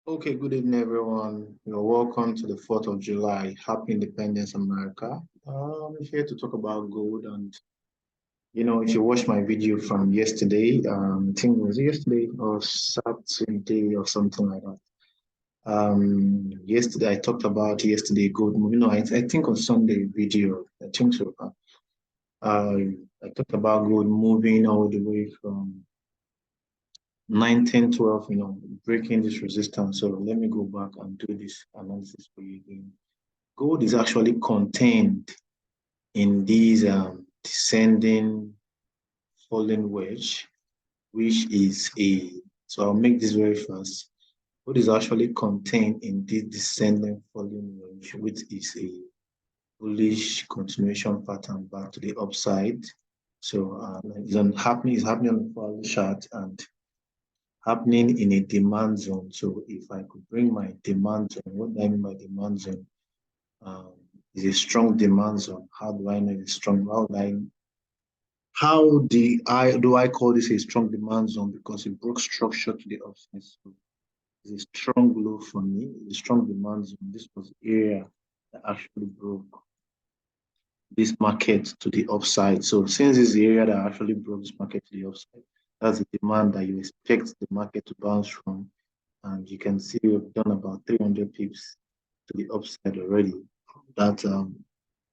Okay, good evening, everyone. You're welcome to the 4th of July. Happy Independence, America. I'm here to talk about gold. And, if you watched my video from yesterday, I think it was yesterday or Saturday or something like that. Yesterday, I talked about yesterday gold. I think on Sunday video, I think so. I talked about gold moving all the way from 1912, breaking this resistance. So let me go back and do this analysis for you again. Gold is actually contained in these descending falling wedge, which is so I'll make this very fast. Gold is actually contained in this descending falling wedge, which is a bullish continuation pattern back to the upside. So it's happening on the fall chart and happening in a demand zone. So if I could bring my demand zone, what do I mean by demand zone? Um, is a strong demand zone. How do I know it's strong? How do I call this a strong demand zone? Because it broke structure to the upside. So it's a strong low for me. It's a strong demand zone. This was the area that actually broke this market to the upside. So since this is the area that actually broke this market to the upside, that's the demand that you expect the market to bounce from. And you can see we've done about 300 pips to the upside already. That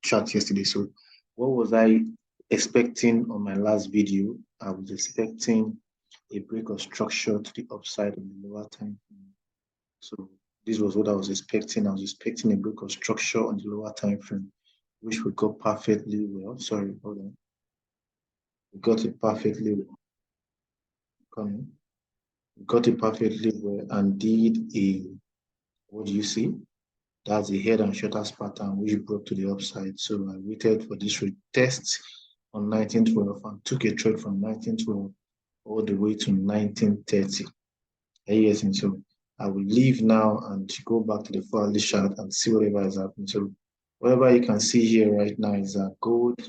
chart yesterday. So what was I expecting on my last video? I was expecting a break of structure to the upside on the lower time frame. So this was what I was expecting. I was expecting a break of structure on the lower time frame, which we got perfectly well. Sorry, hold on. We got it perfectly well. Coming. We got it perfectly well and did a, what do you see? That's a head and shoulders pattern which broke to the upside. So I waited for this retest on 1912 and took a trade from 1912 all the way to 1930. Yes, and so I will leave now and go back to the hourly chart and see whatever is happening. So whatever you can see here right now is that gold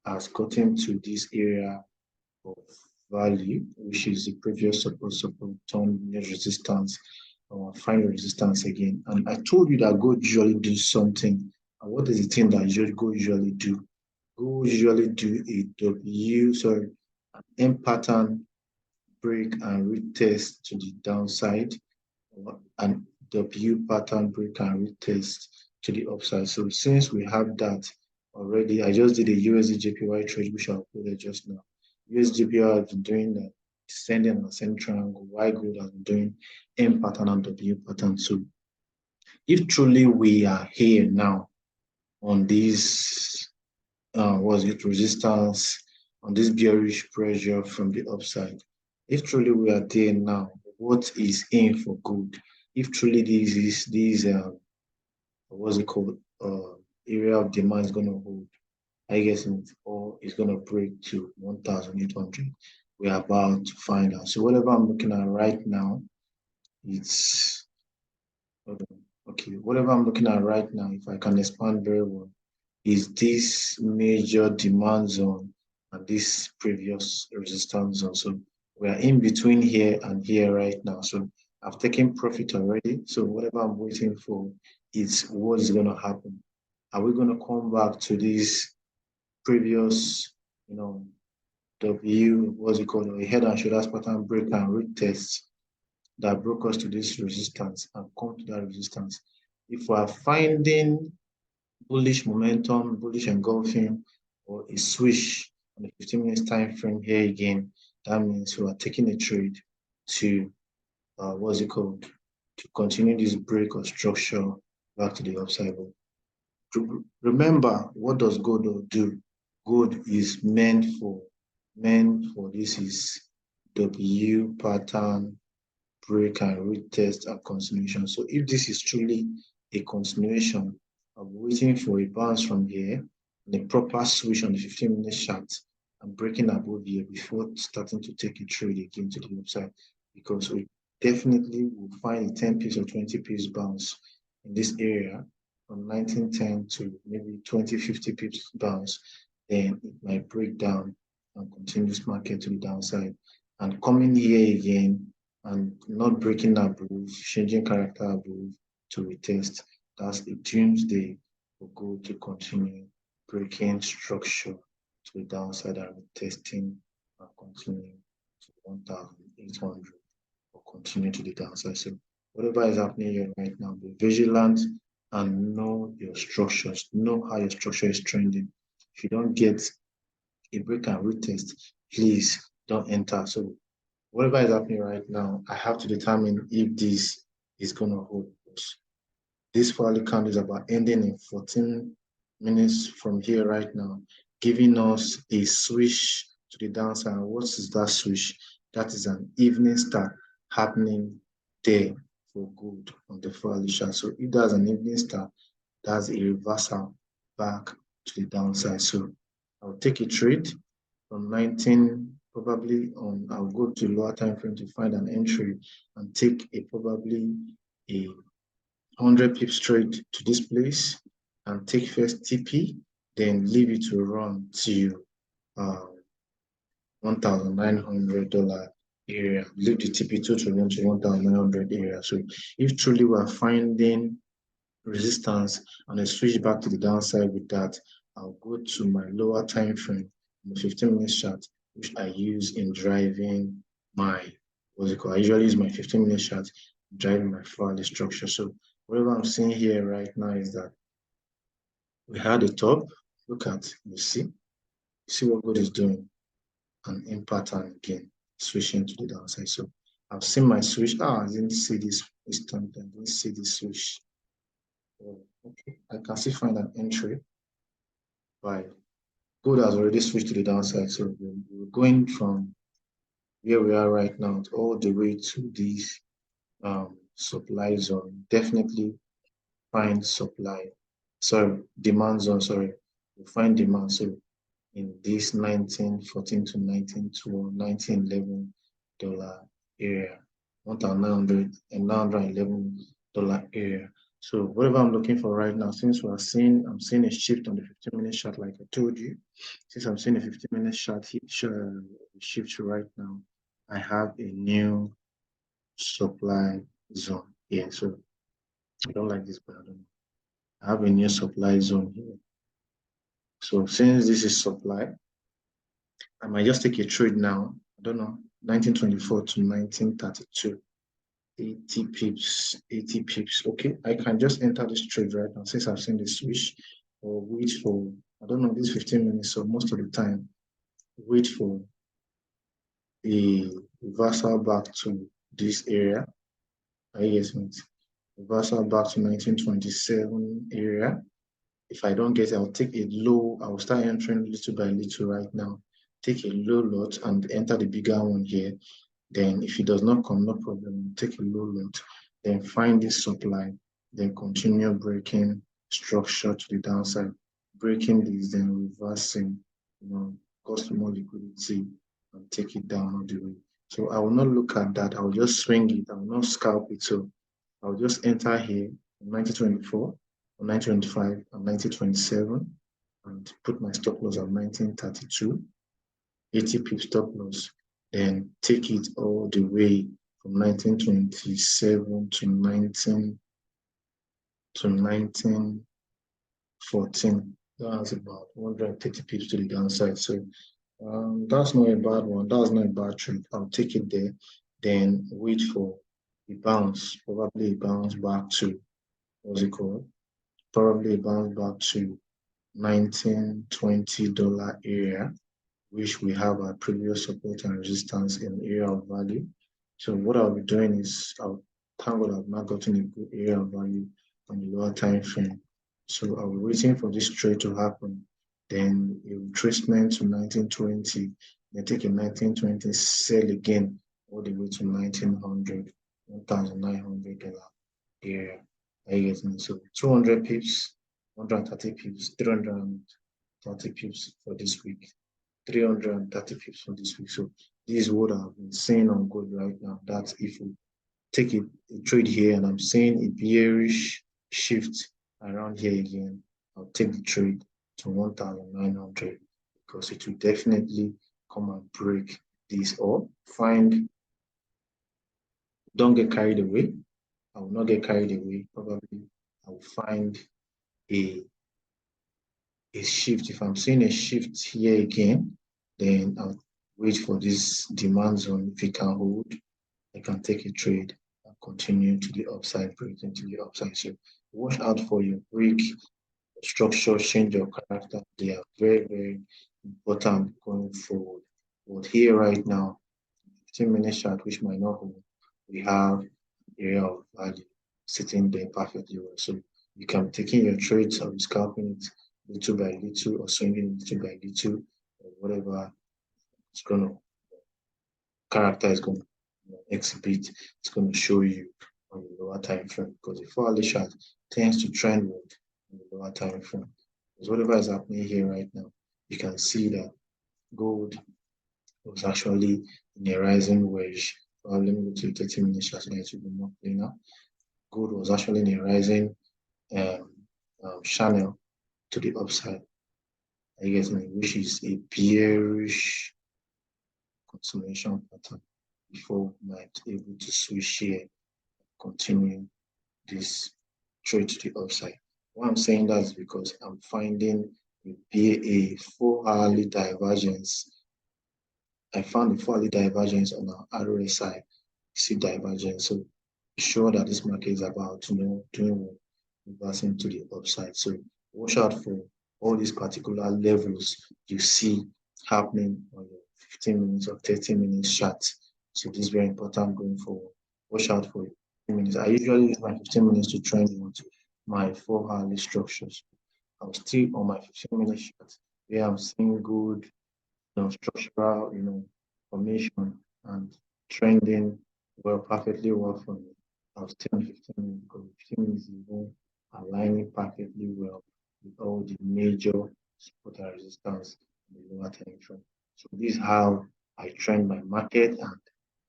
has gotten to this area of value, which is the previous support turn near resistance or find resistance again. And I told you that gold usually do something. And what is the thing that gold usually do? Gold usually do a an M pattern break and retest to the downside, or an W pattern break and retest to the upside. So since we have that already, I just did a USD JPY trade, which I uploaded just now. USD JPY has been doing the descending and ascending triangle, Y gold has been doing M pattern and W pattern. So if truly we are here now on this, resistance, on this bearish pressure from the upside, if truly we are there now, what is in for gold? If truly this what's it called, area of demand is going to hold, I guess, or it's going to break to 1,800. We're about to find out. So whatever I'm looking at right now, it's okay. Whatever I'm looking at right now, if I can expand very well, is this major demand zone and this previous resistance zone. So we are in between here and here right now. So I've taken profit already. So whatever I'm waiting for is what is going to happen. Are we going to come back to this previous, what's it called, a head and shoulders pattern break and retest that broke us to this resistance and come to that resistance? If we are finding bullish momentum, bullish engulfing, or a switch on the 15 minutes time frame here again, that means we are taking a trade to to continue this break of structure back to the upside. Remember, what does gold do? Gold is meant for this is W pattern break and retest and continuation. So if this is truly a continuation, I'm waiting for a bounce from here and a proper switch on the 15-minute chart and breaking above here before starting to take a trade again to the upside, because we definitely will find a 10 piece or 20 piece bounce in this area from 1910 to maybe 2050 pips bounce. Then it might break down and continue this market to the downside and coming here again and not breaking above, changing character above to retest. That's a doomsday for gold to continue breaking structure to the downside and retesting and continue to 1,800 or continue to the downside. So whatever is happening here right now, be vigilant and know your structures, know how your structure is trending. If you don't get a break and retest, please don't enter. So whatever is happening right now, I have to determine if this is going to hold. This hourly count is about ending in 14 minutes from here right now, giving us a switch to the downside. What is that switch? That is an evening start happening there for good on the hourly chart. So if there's an evening start, that's a reversal back to the downside. So I'll take a trade from 19, probably on, I'll go to lower time frame to find an entry and take a probably a 100 pips trade to this place and take first TP, then leave it to run to $1,900 area. Leave the TP2 to run to 1,900 area. So if truly we're finding resistance and I switch back to the downside with that, I'll go to my lower time frame, the 15-minute chart, which I use in driving my, what's it called? I usually use my 15-minute chart driving my Farley structure. So whatever I'm seeing here right now is that we had a top. Look at, you see what gold is doing, and in pattern again, switching to the downside. So I've seen my switch. I didn't see this time. I didn't see this switch. Oh, okay, I can still find an entry by gold has already switched to the downside. So we're going from where we are right now all the way to this supply zone. Definitely find supply. Sorry, demand zone. Sorry, we find demand. So in this 1914 to 1912, $1911 area, $1,911 area. So whatever I'm looking for right now, since I'm seeing a shift on the 15-minute chart, like I told you, since I'm seeing a 15-minute chart shift right now, I have a new supply zone here. So I don't like this, but I don't know. I have a new supply zone here. So since this is supply, I might just take a trade now. I don't know, 1924 to 1932. 80 pips, 80 pips. Okay, I can just enter this trade right now since I've seen the switch, or wait for, I don't know, this 15 minutes. So most of the time, wait for the reversal back to this area. I guess it's reversal back to 1927 area. If I don't get it, I'll take a low. I'll start entering little by little right now. Take a low lot and enter the bigger one here. Then if it does not come, no problem, take a low lot, then find this supply, then continue breaking structure to the downside, breaking this, then reversing, cost more liquidity and take it down all the way. So I will not look at that. I will just swing it. I will not scalp it. So I'll just enter here 1924, or 1925, and 1927, and put my stop loss at 1932, 80 pip stop loss. Then take it all the way from 1927 to 1914. That's about 130 pips to the downside. So that's not a bad one. That's not a bad trade. I'll take it there. Then wait for a bounce, probably a bounce back to, what's it called? Probably a bounce back to $19-20 area, which we have our previous support and resistance in area of value. So what I'll be doing is thank God I've not gotten a good area of value on the lower time frame. So I'll be waiting for this trade to happen. Then a retracement to 1920, then take a 1920, sell again all the way to 1900, $1,900 area. So 200 pips, 130 pips, 330 pips for this week. 330 pips for this week. So this is what I've been saying on gold right now. That if we take a trade here and I'm saying a bearish shift around here again, I'll take the trade to 1,900 because it will definitely come and break this or find Don't get carried away. I will not get carried away. Probably I will find a shift. If I'm seeing a shift here again, then I'll wait for this demand zone. If it can hold, I can take a trade and continue to the upside, break into the upside. So watch out for your break, structure, change your character. They are very, very important going forward. But here right now, 15-minute chart, which might not hold, we have area of value sitting there perfectly well. So you can be taking your trades or scalping it little by little or swinging little by little or whatever it's gonna character is gonna exhibit, it's gonna show you on the lower time frame because the 4 hourly chart tends to trend on the lower time frame. Because whatever is happening here right now, you can see that gold was actually in a rising wedge. Let me go to 30 minutes chart so that it will be more cleaner. Gold was actually in a rising um, channel to the upside. I guess which is a bearish continuation pattern before we might be able to switch here, continue this trade to the upside. Why I'm saying that is because I'm finding a 4 hourly divergence. I found a 4 hourly divergence on our RSI. See divergence. So sure that this market is about doing reversing to the upside. So watch out for all these particular levels you see happening on your 15 minutes or 30 minutes chart. So this is very important going forward. Watch out for 15 minutes. I usually use my 15 minutes to trend into my 4 hourly structures. I'm still on my 15-minute chart where I'm seeing good structural, formation and trending perfectly well for me. I was 10, 15 minutes because 15 minutes is even aligning perfectly well with all the major support and resistance in the lower time frame. So this is how I trend my market, and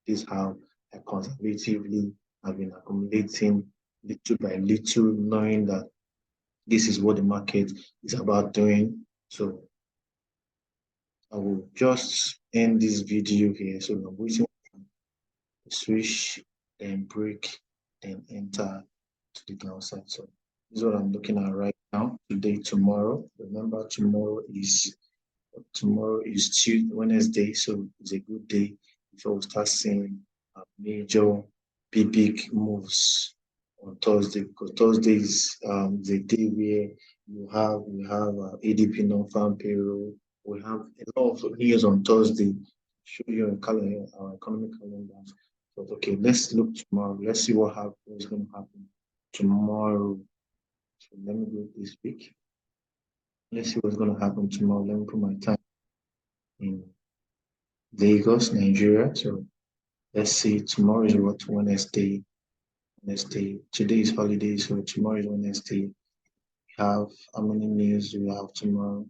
this is how I conservatively have been accumulating little by little, knowing that this is what the market is about doing. So I will just end this video here. So I'm waiting to switch, then break, then enter to the downside. So this is what I'm looking at right now. Today, tomorrow. Remember, tomorrow is Tuesday, Wednesday, so it's a good day before we start seeing major big moves on Thursday, because Thursday is the day where we have ADP non-farm payroll. We have a lot of news on Thursday. Show you a calendar, our economic calendar. But okay, let's look tomorrow. Let's see what's going to happen tomorrow. So let me go this week. Let's see what's going to happen tomorrow. Let me put my time in Lagos, Nigeria. So let's see. Tomorrow is what? Wednesday. Today is holiday, so tomorrow is Wednesday. We have how many news do we have tomorrow?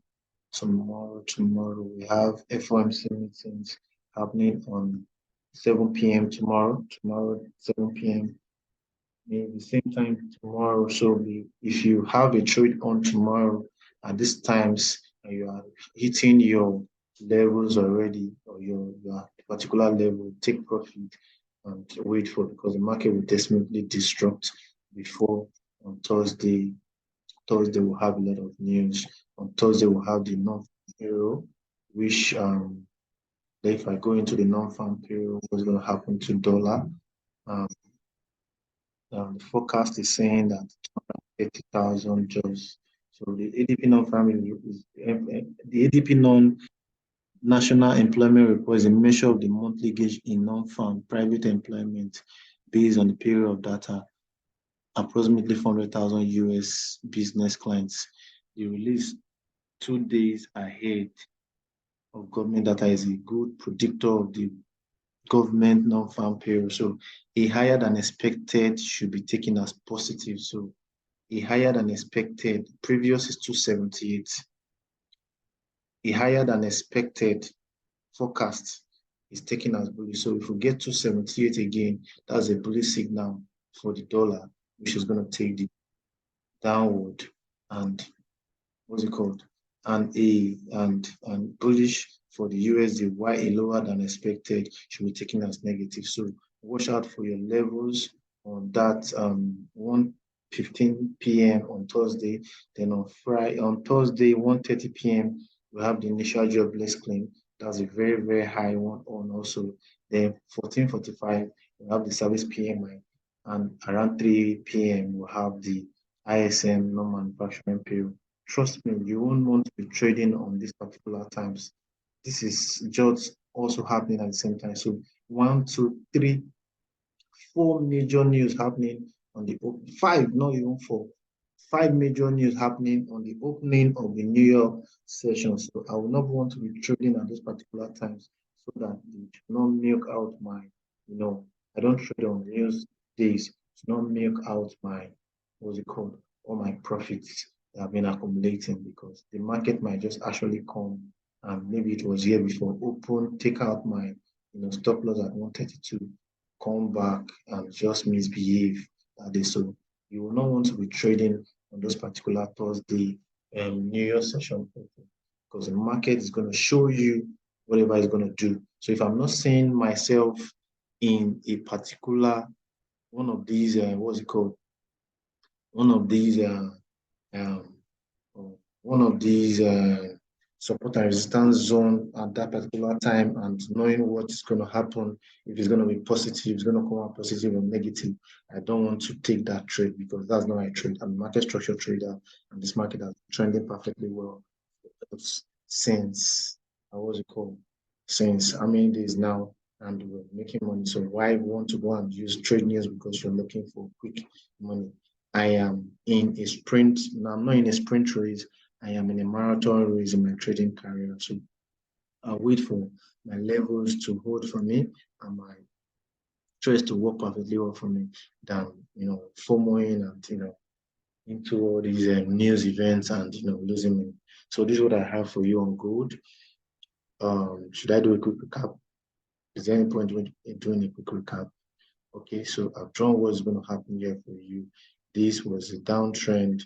Tomorrow we have FOMC meetings happening on 7 p.m. tomorrow. Tomorrow, 7 p.m. Maybe the same time tomorrow. So if you have a trade on tomorrow at these times and you are hitting your levels already or your particular level, take profit and wait for it because the market will definitely disrupt before on Thursday. Thursday we'll have a lot of news. On Thursday we'll have the non-farm payroll, which if I go into the non-farm payroll, what's going to happen to dollar? The forecast is saying that 280,000 jobs. So the ADP non-farm is the ADP non-national employment report is a measure of the monthly gauge in non-farm private employment based on the period of data. Approximately 400,000 US business clients. The release 2 days ahead of government data is a good predictor of the government non-farm payroll. So a higher than expected should be taken as positive. So a higher than expected, previous is 278. A higher than expected forecast is taken as bullish. So if we get 278 again, that's a bullish signal for the dollar, which is going to take the downward and what's it called? And bullish for the USD, while a lower than expected should be taken as negative. So watch out for your levels on that 1:15 p.m. on Thursday. Then on Friday, on Thursday, 1:30 p.m., we have the initial jobless claim. That's a very, very high one on also. Then 14:45, we have the service PMI. And around 3 p.m., we'll have the ISM non-manufacturing period. Trust me, you won't want to be trading on these particular times. This is just also happening at the same time. So one, two, three, four major news happening on the five, not even four, five major news happening on the opening of the New York session. So I will not want to be trading at those particular times so that it should not milk out my, I don't trade on news days to not milk out my, what's it called, all my profits that have been accumulating because the market might just actually come and maybe it was here before open, take out my, stop loss at 132, come back and just misbehave that day. So you will not want to be trading on those particular Thursday New Year session because the market is going to show you whatever it's going to do. So if I'm not seeing myself in a particular one of these, what's it called? One of these, um, one of these support and resistance zone at that particular time and knowing what is going to happen, if it's going to be positive, it's going to come out positive or negative. I don't want to take that trade because that's not my trade. I'm a market structure trader and this market has trended perfectly well since, what's it called? Since how many days now and we're making money. So why want to go and use trade news because you're looking for quick money? I am in a sprint. No, I'm not in a sprint race. I am in a marathon race in my trading career. So I'll wait for my levels to hold for me and my trades to work perfectly well for me than, FOMOing and, into all these news events and, losing me. So this is what I have for you on gold. Should I do a quick recap? Is there any point in doing a quick recap? Okay, so I've drawn what's going to happen here for you. This was a downtrend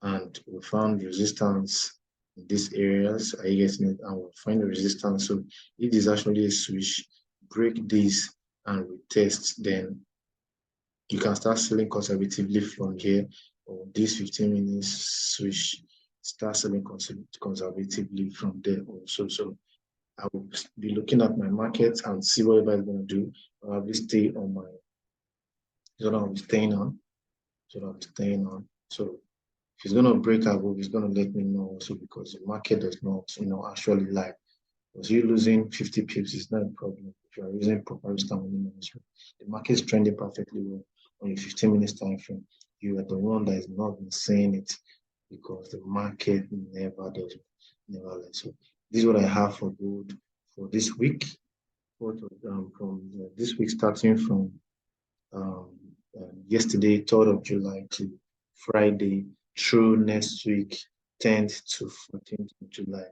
and we found resistance in these areas. Are you getting it? And we'll find the resistance. So if this is actually a switch, break this and retest, then you can start selling conservatively from here or this 15 minutes switch, start selling conservatively from there also. So I will be looking at my market and see whatever it's going to do. I'll probably stay on my, so I'll be staying on. So if it's going to break above, it's going to let me know also because the market does not, actually lie. Because you losing 50 pips is not a problem if you are using proper risk and winning management. The market is trending perfectly well on your 15 minutes time frame. You are the one that is not been saying it because the market never does, never lies. So this is what I have for gold for this week. From this week starting from um, yesterday, 3rd of July to Friday through next week, 10th to 14th of July,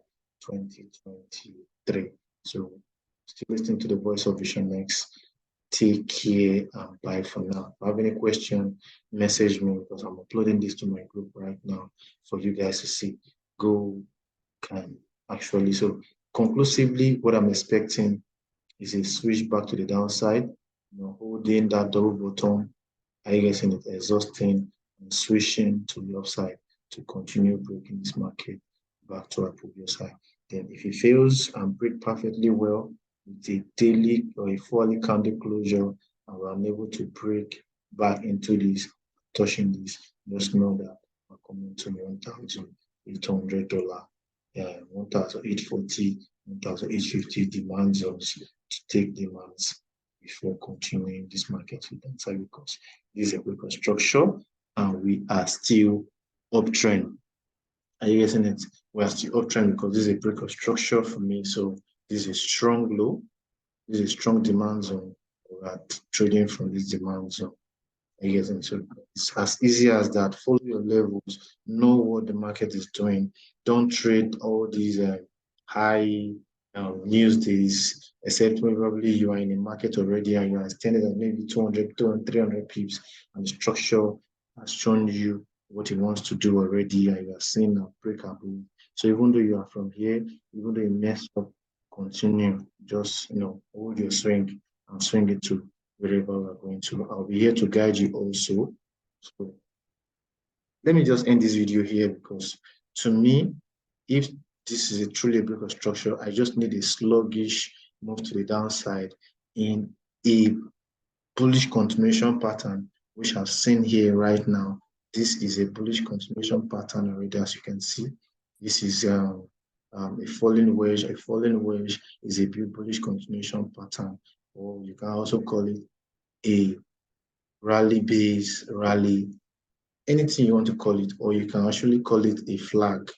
2023. So still listening to the voice of Vision Next. Take care and bye for now. If you have any question, message me because I'm uploading this to my group right now for you guys to see. Go can actually. So conclusively, what I'm expecting is a switch back to the downside, holding that double bottom, I guess in it, exhausting and switching to the upside to continue breaking this market back to our previous high. Then if it fails and break perfectly well with a daily or a 4-hourly candle closure and we're unable to break back into this, touching this, just know that we're coming to $1,800, 1,840, 1,850 demand zones to take demands before continuing this market with downside because this is a break of structure and we are still uptrend. Are you getting it? We are still uptrend because this is a break of structure for me. So this is a strong low. This is a strong demand zone. We are trading from this demand zone. Are you getting it? So it's as easy as that. Follow your levels. Know what the market is doing. Don't trade all these high news days, except when probably you are in the market already and you are extended at maybe 200, 200, 300 pips, and the structure has shown you what it wants to do already, and you are seeing a break above. So even though you are from here, even though you mess up, continue, just hold your swing and swing it to wherever we're going to. I'll be here to guide you also. So let me just end this video here, because to me, if this is a truly a breakout structure, I just need a sluggish move to the downside in a bullish continuation pattern, which I've seen here right now. This is a bullish continuation pattern already, as you can see. This is a falling wedge. A falling wedge is a bullish continuation pattern, or you can also call it a rally base rally, anything you want to call it, or you can actually call it a flag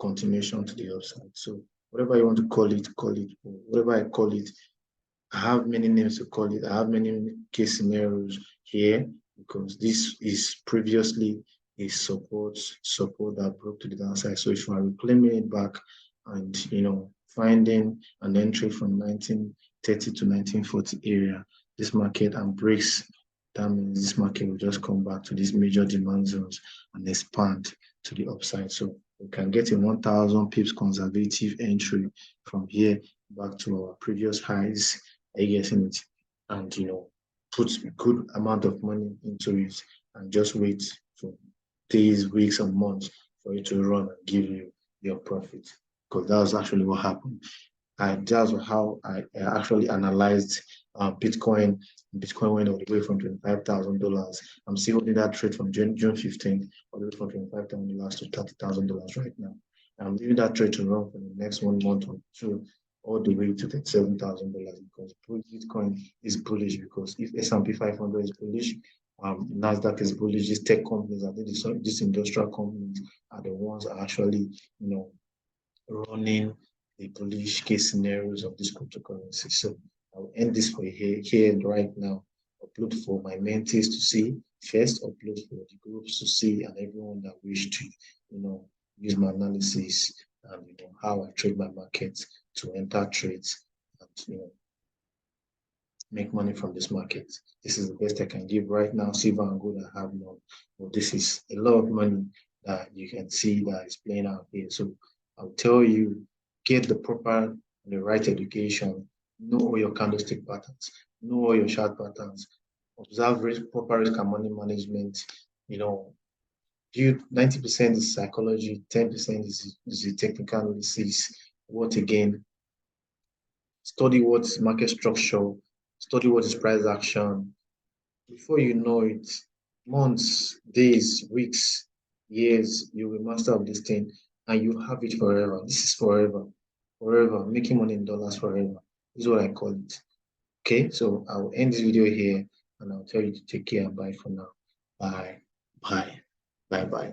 continuation to the upside. So whatever you want to call it, or whatever I call it, I have many names to call it. I have many case scenarios here, because this is previously a support that broke to the downside. So if I reclaiming it back and finding an entry from 1930 to 1940 area, this market and breaks, that means this market will just come back to these major demand zones and expand to the upside. So we can get a 1,000 pips conservative entry from here back to our previous highs. Are you getting it? And put a good amount of money into it and just wait for days, weeks, and months for it to run and give you your profit. Because that's actually what happened. And that's how I actually analyzed Bitcoin. Bitcoin went all the way from $25,000. I'm still holding that trade from June 15th, all the way from $25,000 to $30,000 right now. I'm leaving that trade to run for the next 1 month or two, all the way to $37,000, because Bitcoin is bullish. Because if S&P 500 is bullish, Nasdaq is bullish. These tech companies, these industrial companies are the ones that are actually, running the bullish case scenarios of this cryptocurrency. So I'll end this for here right now. Upload for my mentees to see first, upload for the groups to see, and everyone that wish to, use my analysis and how I trade my markets to enter trades and make money from this market. This is the best I can give right now. Silver and gold I have none, but this is a lot of money that you can see that is playing out here. So I'll tell you, get the proper, the right education, know all your candlestick patterns, know all your chart patterns, observe proper risk and money management. Build 90% is psychology, 10% is the technical analysis. What again? Study what's market structure, study what is price action. Before you know it, months, days, weeks, years, you will master of this thing and you have it forever. This is forever, forever, making money in dollars forever. This is what I call it. Okay, so I'll end this video here and I'll tell you to take care and bye for now. Bye, bye, bye, bye.